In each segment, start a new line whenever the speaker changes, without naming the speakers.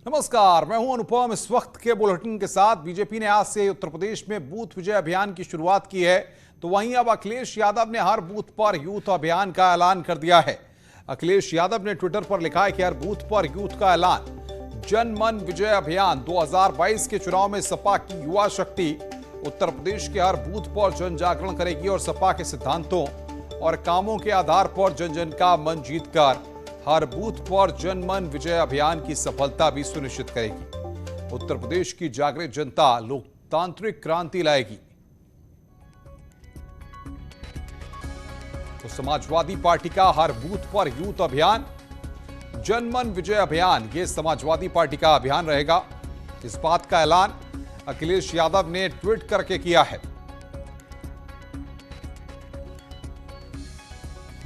नमस्कार, मैं हूं अनुपम। इस वक्त के बुलेटिन के साथ बीजेपी ने आज से उत्तर प्रदेश में बूथ विजय अभियान की शुरुआत की है, तो वहीं अब अखिलेश यादव ने हर बूथ पर यूथ अभियान का ऐलान कर दिया है। अखिलेश यादव ने ट्विटर पर लिखा है कि हर बूथ पर यूथ का ऐलान। जन मन विजय अभियान 2022 के चुनाव में सपा की युवा शक्ति उत्तर प्रदेश के हर बूथ पर जन जागरण करेगी और सपा के सिद्धांतों और कामों के आधार पर जन जन का मन जीतकर हर बूथ पर जन मन विजय अभियान की सफलता भी सुनिश्चित करेगी। उत्तर प्रदेश की जागृत जनता लोकतांत्रिक क्रांति लाएगी। तो समाजवादी पार्टी का हर बूथ पर यूथ अभियान, जन मन विजय अभियान, यह समाजवादी पार्टी का अभियान रहेगा। इस बात का ऐलान अखिलेश यादव ने ट्वीट करके किया है।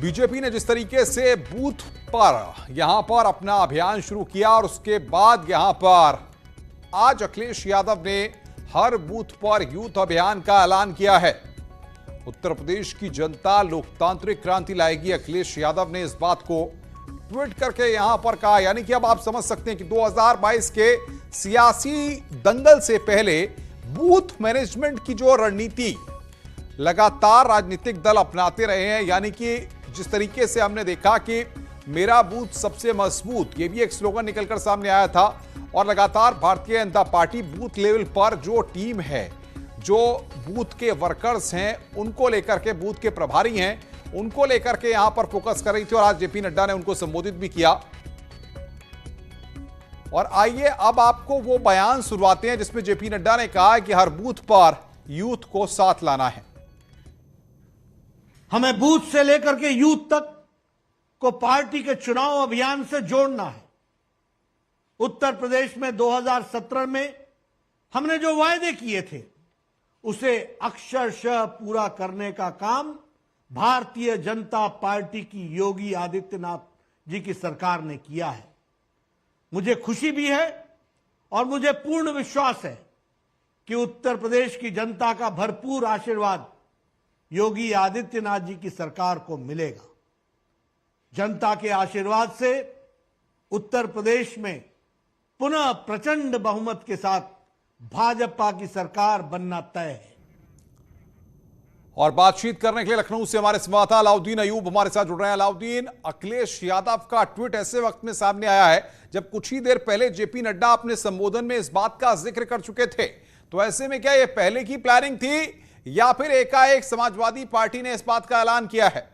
बीजेपी ने जिस तरीके से बूथ पर यहां पर अपना अभियान शुरू किया और उसके बाद यहां पर आज अखिलेश यादव ने हर बूथ पर यूथ अभियान का ऐलान किया है। उत्तर प्रदेश की जनता लोकतांत्रिक क्रांति लाएगी। अखिलेश यादव ने इस बात को ट्वीट करके यहां पर कहा, यानी कि अब आप समझ सकते हैं कि 2022 के सियासी दंगल से पहले बूथ मैनेजमेंट की जो रणनीति लगातार राजनीतिक दल अपनाते रहे हैं, यानी कि जिस तरीके से हमने देखा कि मेरा बूथ सबसे मजबूत, ये भी एक स्लोगन निकलकर सामने आया था, और लगातार Bharatiya Janata party booth level पर जो टीम है, जो बूथ के वर्कर्स हैं, उनको लेकर के, बूथ के प्रभारी हैं, उनको लेकर के यहां पर फोकस कर रही थी और आज जेपी नड्डा ने उनको संबोधित भी किया। और आइए अब आपको वो बयान सुनवाते हैं जिसमें जेपी नड्डा ने कहा कि हर बूथ पर यूथ को साथ लाना है।
हमें बूथ से लेकर के यूथ तक को पार्टी के चुनाव अभियान से जोड़ना है। उत्तर प्रदेश में 2017 में हमने जो वायदे किए थे उसे अक्षरशः पूरा करने का काम भारतीय जनता पार्टी की योगी आदित्यनाथ जी की सरकार ने किया है। मुझे खुशी भी है और मुझे पूर्ण विश्वास है कि उत्तर प्रदेश की जनता का भरपूर आशीर्वाद योगी आदित्यनाथ जी की सरकार को मिलेगा। जनता के आशीर्वाद से उत्तर प्रदेश में पुनः प्रचंड बहुमत के साथ भाजपा की सरकार बनना तय है।
और बातचीत करने के लिए लखनऊ से हमारे संवाददाता अलाउद्दीन अयूब हमारे साथ जुड़ रहे हैं। अलाउद्दीन, अखिलेश यादव का ट्वीट ऐसे वक्त में सामने आया है जब कुछ ही देर पहले जेपी नड्डा अपने संबोधन में इस बात का जिक्र कर चुके थे, तो ऐसे में क्या यह पहले की प्लानिंग थी या फिर एकाएक समाजवादी पार्टी ने इस बात का ऐलान किया है?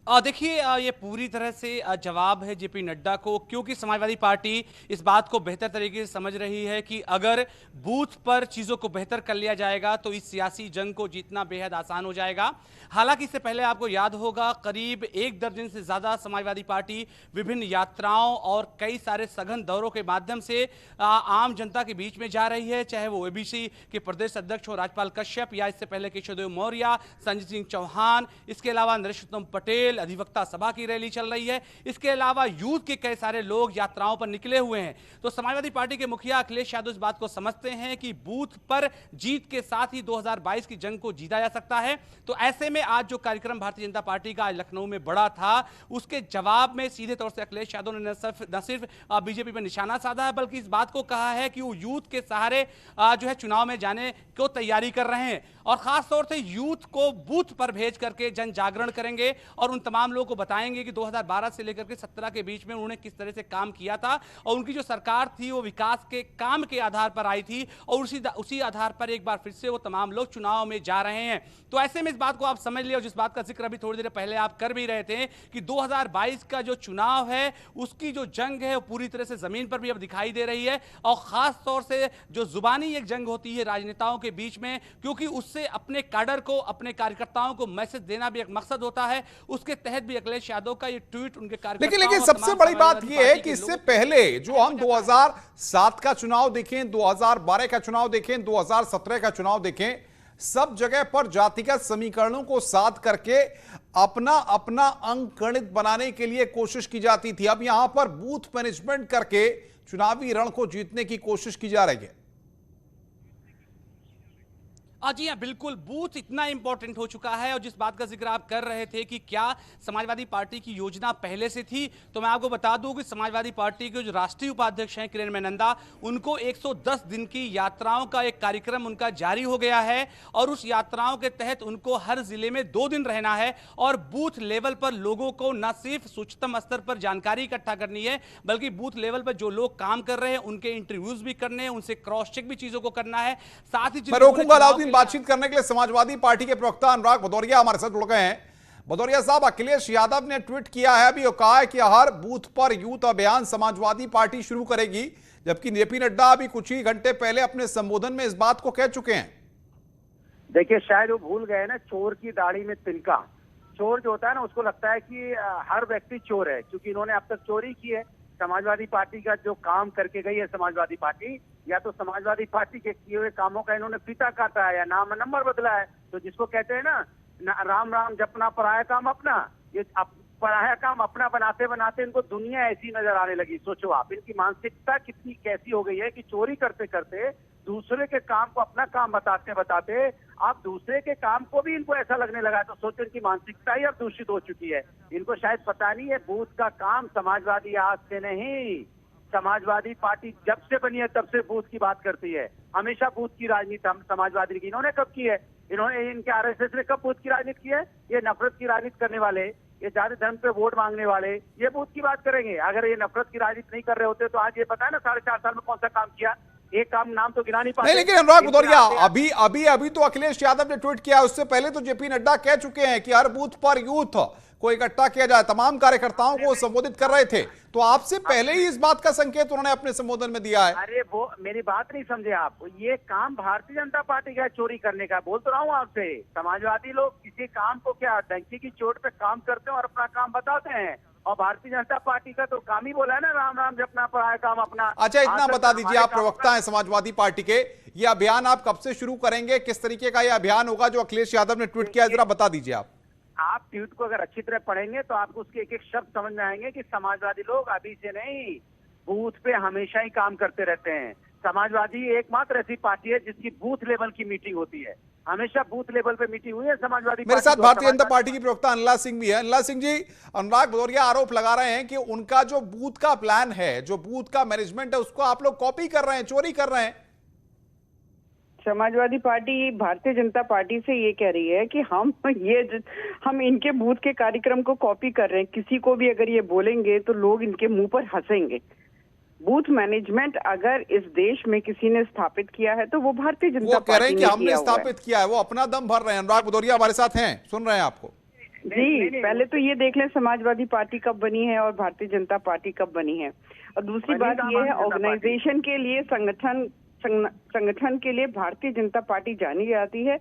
देखिए, ये पूरी तरह से जवाब है जेपी नड्डा को, क्योंकि समाजवादी पार्टी इस बात को बेहतर तरीके से समझ रही है कि अगर बूथ पर चीज़ों को बेहतर कर लिया जाएगा तो इस सियासी जंग को जीतना बेहद आसान हो जाएगा। हालांकि इससे पहले आपको याद होगा, करीब 1 दर्जन से ज़्यादा समाजवादी पार्टी विभिन्न यात्राओं और कई सारे सघन दौरों के माध्यम से आम जनता के बीच में जा रही है, चाहे वो ओबीसी के प्रदेश अध्यक्ष हो राजपाल कश्यप या इससे पहले केशवदेव मौर्य, संजय सिंह चौहान, इसके अलावा नरेशोत्तम पटेल, अधिवक्ता सभा की रैली चल रही है, इसके अलावा यूथ के कई सारे लोग यात्राओं पर निकले हुए हैं। तो समाजवादी पार्टी के मुखिया अखिलेश यादव इस बात को समझते हैं कि बूथ पर जीत के साथ ही 2022 की जंग को जीता जा सकता है। तो ऐसे में आज जो कार्यक्रम भारतीय जनता पार्टी का आज लखनऊ में बड़ा था, उसके जवाब में सीधे तौर से अखिलेश यादव ने न सिर्फ बीजेपी पर निशाना साधा है, बल्कि इस बात को कहा है कि वो यूथ के सहारे जो है चुनाव में जाने को तैयारी कर रहे हैं और खास तौर से यूथ को बूथ पर भेज करके जन जागरण करेंगे और उन तमाम लोगों को बताएंगे कि 2012 से लेकर के 17 के बीच में उन्होंने किस तरह से काम किया था और उनकी जो सरकार थी वो विकास के काम के आधार पर आई थी और उसी आधार पर एक बार फिर से वो तमाम लोग चुनाव में जा रहे हैं। तो ऐसे में इस बात को आप समझ लिया, जिस बात का जिक्र अभी थोड़ी देर पहले आप कर भी रहे थे कि 2022 का जो चुनाव है उसकी जो जंग है वो पूरी तरह से जमीन पर भी अब दिखाई दे रही है और खास तौर से जो जुबानी एक जंग होती है राजनेताओं के बीच में, क्योंकि उससे अपने कैडर को, अपने कार्यकर्ताओं को मैसेज देना भी एक मकसद होता है। उसके तहत भी अखिलेश यादव का ये ट्वीट उनके कार्यकर्ताओं, लेकिन
सबसे बड़ी बात यह है कि इससे पहले जो हम 2007 का चुनाव देखें, 2012 का चुनाव देखें, 2017 का चुनाव देखें, सब जगह पर जातिगत समीकरणों को साध करके अपना अपना अंक गणित बनाने के लिए कोशिश की जाती थी। अब यहां पर बूथ मैनेजमेंट करके चुनावी रण को जीतने की कोशिश की जा रही है।
जी हाँ, बिल्कुल बूथ इतना इंपॉर्टेंट हो चुका है। और जिस बात का जिक्र आप कर रहे थे कि क्या समाजवादी पार्टी की योजना पहले से थी, तो मैं आपको बता दूं कि समाजवादी पार्टी के जो राष्ट्रीय उपाध्यक्ष हैं किरण मेनंदा, उनको 110 दिन की यात्राओं का एक कार्यक्रम उनका जारी हो गया है। और उस यात्राओं के तहत उनको हर जिले में 2 दिन रहना है और बूथ लेवल पर लोगों को न सिर्फ उच्चतम स्तर पर जानकारी इकट्ठा करनी है, बल्कि बूथ लेवल पर जो लोग काम कर रहे हैं उनके इंटरव्यूज भी करने हैं, उनसे क्रॉस चेक भी चीजों को करना है। साथ ही
मैं रोकूंगा अलाउद्दीन बातचीत करने के लिए। समाजवादी पार्टी के प्रवक्ता अनुराग भदौरिया हमारे साथ जुड़ गए हैं। भदौरिया साहब, अखिलेश यादव ने ट्वीट किया है अभी और कहा है कि हर बूथ पर यूथ अभियान समाजवादी पार्टी शुरू करेगी, जबकि जेपी नड्डा अभी कुछ ही घंटे पहले अपने संबोधन में इस बात को कह चुके हैं।
देखिए, शायद वो भूल गए ना, चोर की दाढ़ी में तिनका। चोर जो होता है ना, उसको लगता है कि हर व्यक्ति चोर है, क्योंकि इन्होंने अब तक चोरी की है। समाजवादी पार्टी का जो काम करके गई है समाजवादी पार्टी, या तो समाजवादी पार्टी के किए हुए कामों का इन्होंने फीता काटा है या नाम नंबर बदला है। तो जिसको कहते हैं ना, राम राम जपना पराया काम अपना, ये पराया काम अपना बनाते बनाते इनको दुनिया ऐसी नजर आने लगी। सोचो आप, इनकी मानसिकता कितनी कैसी हो गई है कि चोरी करते करते दूसरे के काम को अपना काम बताते बताते आप दूसरे के काम को भी इनको ऐसा लगने लगा। तो सोचो, इनकी मानसिकता ही अब दूषित हो चुकी है। इनको शायद पता नहीं है, बूथ का काम समाजवादी आज से नहीं, समाजवादी पार्टी जब से बनी है तब से बूथ की बात करती है। हमेशा बूथ की राजनीति हम समाजवादी की, इन्होंने कब की है? इन्होंने, इनके आरएसएस ने कब बूथ की राजनीति की है? ये नफरत की राजनीति करने वाले, ये जाति धर्म पे वोट मांगने वाले, ये बूथ की बात करेंगे। अगर ये नफरत की राजनीति नहीं कर रहे होते तो आज ये पता है ना 4.5 साल में कौन सा काम किया। एक काम नाम तो गिना नहीं पाते।
नहीं, लेकिन अनुराग भदौरिया, अभी तो अखिलेश यादव ने ट्वीट किया, उससे पहले तो जेपी नड्डा कह चुके हैं कि हर बूथ पर यूथ को इकट्ठा किया जाए, तमाम कार्यकर्ताओं को संबोधित कर रहे थे। तो आपसे पहले ही इस बात का संकेत उन्होंने अपने संबोधन में दिया है।
अरे वो मेरी बात नहीं समझे आप, ये काम भारतीय जनता पार्टी का चोरी करने का। बोल तो रहा हूँ आपसे, समाजवादी लोग किसी काम को क्या डंकी की चोट पे काम करते हैं और अपना काम बताते हैं, और भारतीय जनता पार्टी का तो काम ही बोला है ना, राम राम जपना पराया काम अपना।
अच्छा, इतना बता दीजिए, आप प्रवक्ता हैं समाजवादी पार्टी के, ये अभियान आप कब से शुरू करेंगे? किस तरीके का ये अभियान होगा जो अखिलेश यादव ने ट्वीट किया, जरा बता दीजिए।
आप ट्वीट को अगर अच्छी तरह पढ़ेंगे तो आपको उसके एक एक शब्द समझ में आएंगे कि समाजवादी लोग अभी से नहीं, बूथ पे हमेशा ही काम करते रहते हैं। समाजवादी एकमात्र ऐसी पार्टी है जिसकी बूथ लेवल की मीटिंग होती है। हमेशा बूथ लेवल पे मीटिंग हुई है समाजवादी।
मेरे साथ भारतीय जनता पार्टी की प्रवक्ता अनला सिंह भी है। अनला सिंह जी, अनुराग भदौरिया आरोप लगा रहे हैं कि उनका जो बूथ का प्लान है, जो बूथ का मैनेजमेंट है, उसको आप लोग कॉपी कर रहे हैं, चोरी कर रहे हैं।
समाजवादी पार्टी भारतीय जनता पार्टी से ये कह रही है कि हम इनके बूथ के कार्यक्रम को कॉपी कर रहे हैं। किसी को भी अगर ये बोलेंगे तो लोग इनके मुंह पर हंसेंगे। बूथ मैनेजमेंट अगर इस देश में किसी ने स्थापित किया है तो वो भारतीय जनता
पार्टी ने किया। हमने स्थापित किया है, वो अपना दम भर रहे हैं। अनुराग भदौरिया हमारे साथ हैं, सुन रहे हैं आपको।
जी, पहले तो ये देख लें समाजवादी पार्टी कब बनी है और भारतीय जनता पार्टी कब बनी है। और दूसरी बात ये है, ऑर्गेनाइजेशन के लिए, संगठन के लिए भारतीय जनता पार्टी जानी जाती है,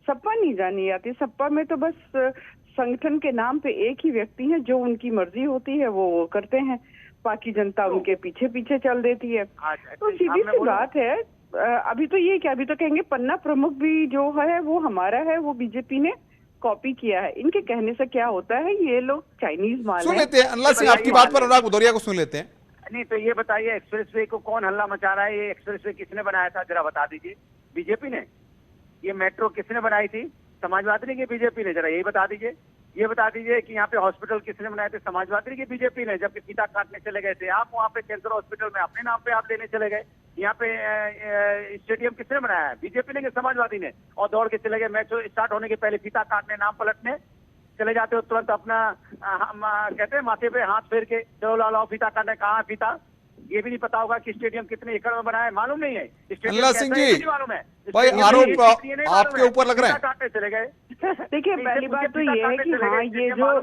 सपा नहीं जानी जाती। सपा में तो बस संगठन के नाम पे एक ही व्यक्ति है, जो उनकी मर्जी होती है वो करते हैं, बाकी जनता उनके पीछे पीछे चल देती है। तो सीधी सी बात है। अभी तो ये क्या, अभी तो कहेंगे पन्ना प्रमुख भी जो है वो हमारा है, वो बीजेपी ने कॉपी किया है। इनके कहने से क्या होता है, ये लोग चाइनीज माल
सुन लेते हैं। अनला सिंह, आपकी बात पर अनुराग भदौरिया को सुन लेते हैं।
नहीं तो ये बताइए, एक्सप्रेसवे को कौन हल्ला मचा रहा है? ये एक्सप्रेसवे किसने बनाया था, जरा बता दीजिए। बीजेपी ने? ये मेट्रो किसने बनाई थी? समाजवादी ने कि बीजेपी ने? जरा यही बता दीजिए। ये बता दीजिए कि यहाँ पे हॉस्पिटल किसने बनाए थे, समाजवादी ने कि बीजेपी ने? जबकि फीता काटने चले गए थे आप वहाँ पे कैंसर हॉस्पिटल में, अपने नाम पे आप देने चले गए। यहाँ पे स्टेडियम किसने बनाया है, बीजेपी ने कि समाजवादी ने? और दौड़ के चले गए मैच स्टार्ट होने के पहले, फीता काटने, नाम पलटने चले जाते हो तुरंत अपना कहते हैं माथे पे हाथ फेर के, चलो लाओ फीता काटने। कहाँ फीता? ये भी नहीं पता होगा कि स्टेडियम कितने एकड़ में बना है, मालूम नहीं है।
अनला सिंह जी, भाई आरोप आपके ऊपर लग रहे हैं।
काटने चले गए।
देखिए, पहली बात तो ये है कि हाँ, ये जो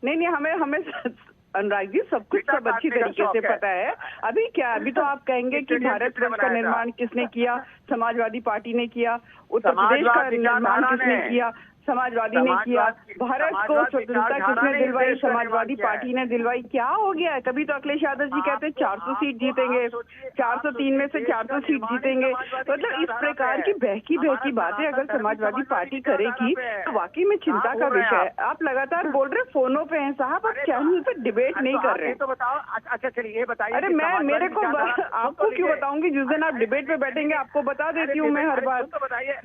नहीं हमें अनुराग जी सब कुछ सब अच्छी तरीके से पता है। अभी क्या, अभी तो आप कहेंगे कि भारत वर्ष का निर्माण किसने किया? समाजवादी पार्टी ने किया। उत्तर प्रदेश का निर्माण किसने किया? समाजवादी ने किया, भारत को स्वतंत्रता किसने दिलवाई, समाजवादी पार्टी ने दिलवाई। क्या हो गया है? तभी तो अखिलेश यादव जी कहते हैं 400 सीट जीतेंगे, 403 में से 400 सीट जीतेंगे। मतलब इस प्रकार की बहकी बहकी बातें अगर समाजवादी पार्टी करेगी तो वाकई में चिंता का विषय है। आप लगातार बोल रहे फोनों पे हैं साहब, आप चैनल पे डिबेट नहीं कर रहे।
तो बताओ। अच्छा चलिए ये बताइए।
अरे मैं मेरे को आपको क्यों बताऊंगी? जिस दिन आप डिबेट पे बैठेंगे आपको बता देती हूँ मैं हर बार।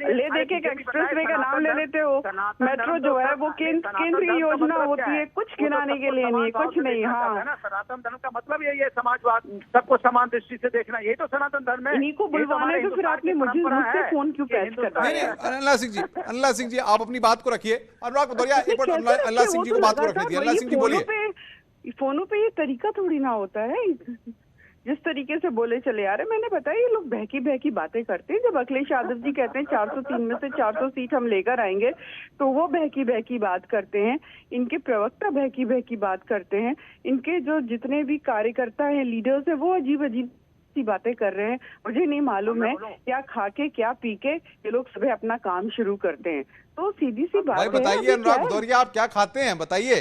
ले देके एक्सप्रेस वे का नाम ले लेते हो, मेट्रो जो है वो केंद्रीय योजना होती है, कुछ गिनाने के लिए नहीं, कुछ नहीं। हाँ,
सनातन धर्म का मतलब यही है, समाजवाद, सबको समान दृष्टि से देखना, यही तो सनातन धर्म है।
इन्हीं को बुलवाने तो फिर आपने मुझसे फोन क्यों पैच कर रहा है?
अनला सिंह जी आप अपनी बात को रखिए। अनुराग भदौरिया एक बार अनला सिंह जी को बात को रखने दीजिए। अनला सिंह जी बोलिए।
फोनों पे ये तरीका थोड़ी ना होता है, जिस तरीके से बोले चले आ रहे। मैंने बताया ये लोग बहकी बहकी बातें करते हैं। जब अखिलेश यादव जी कहते हैं 403 में से 400 सीट हम लेकर आएंगे तो वो बहकी बहकी बात करते हैं, इनके प्रवक्ता बहकी बहकी बात करते हैं, इनके जो जितने भी कार्यकर्ता हैं, लीडर्स हैं, वो अजीब अजीब सी बातें कर रहे हैं। मुझे नहीं मालूम है क्या खा के क्या पी के ये लोग सुबह अपना काम शुरू करते हैं। तो सीधी सी बात है।
बताइए अनुराग भदौरिया आप क्या खाते हैं, बताइए।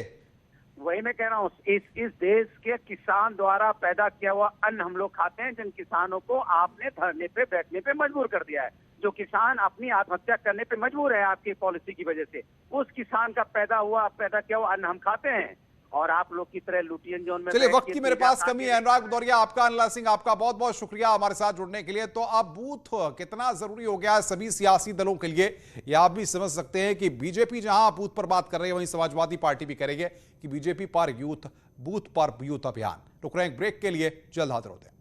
वही मैं कह रहा हूँ, इस देश के किसान द्वारा पैदा किया हुआ अन्न हम लोग खाते हैं, जिन किसानों को आपने धरने पे बैठने पे मजबूर कर दिया है। जो किसान अपनी आत्महत्या करने पे मजबूर है आपकी पॉलिसी की वजह से, उस किसान का पैदा किया हुआ अन्न हम खाते हैं। और आप लोग की तरह लुटियन जोन में
चलिए वक्त की मेरे पास कमी है। अनुराग भदौरिया आपका, अनला सिंह आपका बहुत बहुत शुक्रिया हमारे साथ जुड़ने के लिए। तो अब बूथ कितना जरूरी हो गया है सभी सियासी दलों के लिए, ये आप भी समझ सकते हैं कि बीजेपी जहां बूथ पर बात कर रही है वहीं समाजवादी पार्टी भी करेंगे कि बीजेपी पर यूथ, बूथ पर यूथ अभियान। रुक रहे हैं ब्रेक के लिए, जल्द हाजिर होते हैं।